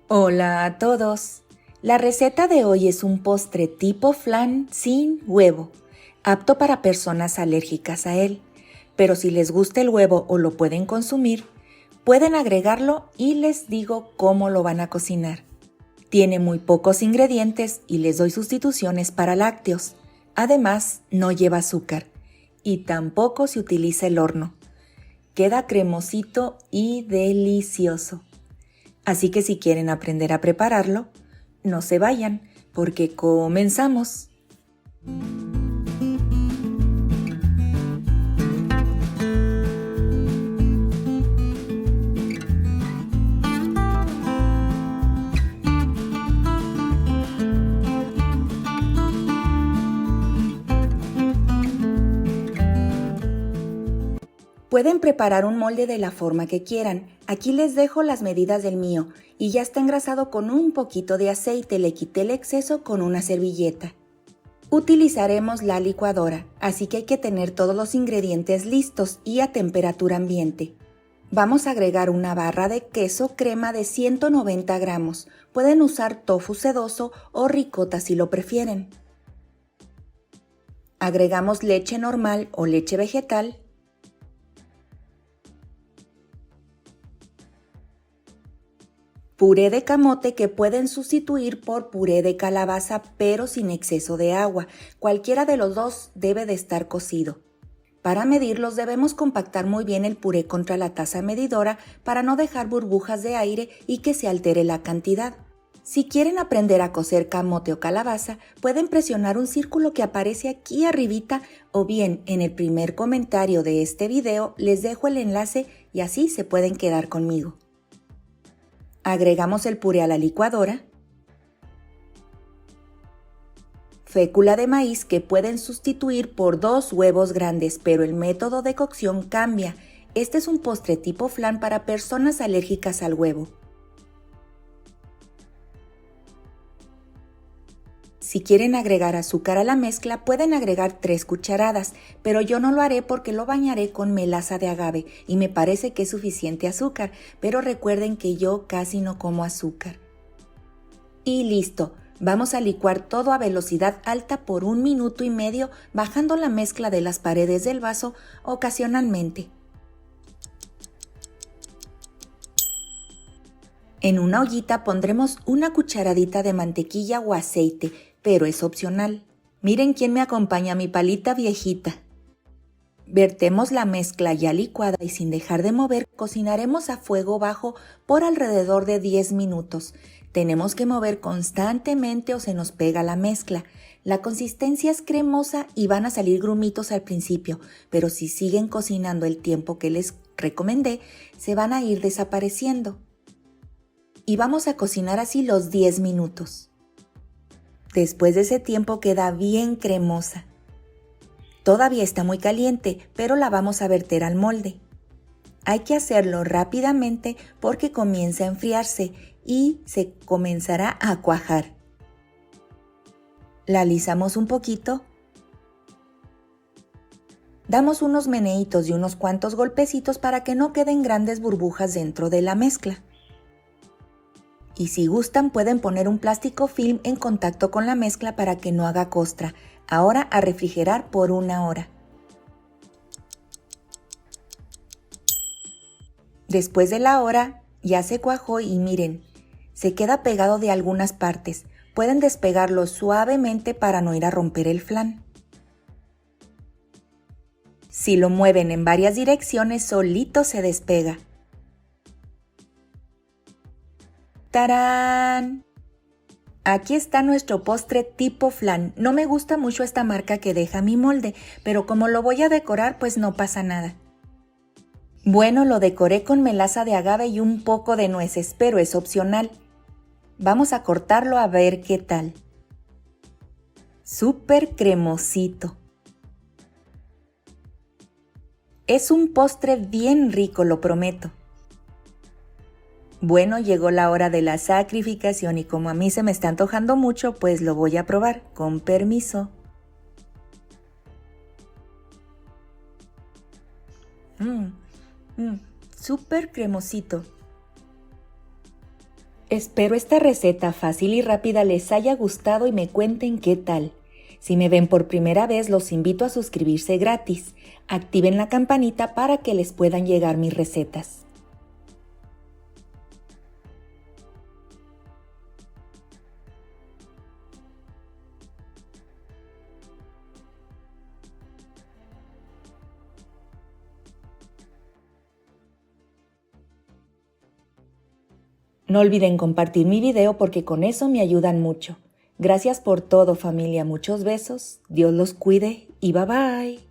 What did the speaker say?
Hola a todos. La receta de hoy es un postre tipo flan sin huevo, apto para personas alérgicas a él. Pero si les gusta el huevo o lo pueden consumir, pueden agregarlo y les digo cómo lo van a cocinar. Tiene muy pocos ingredientes y les doy sustituciones para lácteos. Además, no lleva azúcar y tampoco se utiliza el horno. Queda cremosito y delicioso. Así que si quieren aprender a prepararlo, no se vayan, porque comenzamos. Pueden preparar un molde de la forma que quieran. Aquí les dejo las medidas del mío y ya está engrasado con un poquito de aceite. Le quité el exceso con una servilleta. Utilizaremos la licuadora, así que hay que tener todos los ingredientes listos y a temperatura ambiente. Vamos a agregar una barra de queso crema de 190 gramos. Pueden usar tofu sedoso o ricota si lo prefieren. Agregamos leche normal o leche vegetal. Puré de camote que pueden sustituir por puré de calabaza pero sin exceso de agua. Cualquiera de los dos debe de estar cocido. Para medirlos debemos compactar muy bien el puré contra la taza medidora para no dejar burbujas de aire y que se altere la cantidad. Si quieren aprender a cocer camote o calabaza, pueden presionar un círculo que aparece aquí arribita o bien en el primer comentario de este video les dejo el enlace y así se pueden quedar conmigo. Agregamos el puré a la licuadora, fécula de maíz que pueden sustituir por 2 huevos grandes, pero el método de cocción cambia. Este es un postre tipo flan para personas alérgicas al huevo. Si quieren agregar azúcar a la mezcla, pueden agregar 3 cucharadas, pero yo no lo haré porque lo bañaré con melaza de agave y me parece que es suficiente azúcar, pero recuerden que yo casi no como azúcar. Y listo, vamos a licuar todo a velocidad alta por 1 minuto y medio, bajando la mezcla de las paredes del vaso ocasionalmente. En una ollita pondremos una cucharadita de mantequilla o aceite, pero es opcional. Miren quién me acompaña, mi palita viejita. Vertemos la mezcla ya licuada y sin dejar de mover, cocinaremos a fuego bajo por alrededor de 10 minutos. Tenemos que mover constantemente o se nos pega la mezcla. La consistencia es cremosa y van a salir grumitos al principio, pero si siguen cocinando el tiempo que les recomendé, se van a ir desapareciendo. Y vamos a cocinar así los 10 minutos. Después de ese tiempo queda bien cremosa. Todavía está muy caliente, pero la vamos a verter al molde. Hay que hacerlo rápidamente porque comienza a enfriarse y se comenzará a cuajar. La alisamos un poquito. Damos unos meneitos y unos cuantos golpecitos para que no queden grandes burbujas dentro de la mezcla. Y si gustan pueden poner un plástico film en contacto con la mezcla para que no haga costra. Ahora a refrigerar por 1 hora. Después de la hora ya se cuajó y miren, se queda pegado de algunas partes. Pueden despegarlo suavemente para no ir a romper el flan. Si lo mueven en varias direcciones, solito se despega. ¡Tarán! Aquí está nuestro postre tipo flan. No me gusta mucho esta marca que deja mi molde, pero como lo voy a decorar, pues no pasa nada. Bueno, lo decoré con melaza de agave y un poco de nueces, pero es opcional. Vamos a cortarlo a ver qué tal. Súper cremosito. Es un postre bien rico, lo prometo. Bueno, llegó la hora de la sacrificación y como a mí se me está antojando mucho, pues lo voy a probar, con permiso. Súper cremosito. Espero esta receta fácil y rápida les haya gustado y me cuenten qué tal. Si me ven por primera vez, los invito a suscribirse gratis. Activen la campanita para que les puedan llegar mis recetas. No olviden compartir mi video porque con eso me ayudan mucho. Gracias por todo, familia. Muchos besos. Dios los cuide y bye bye.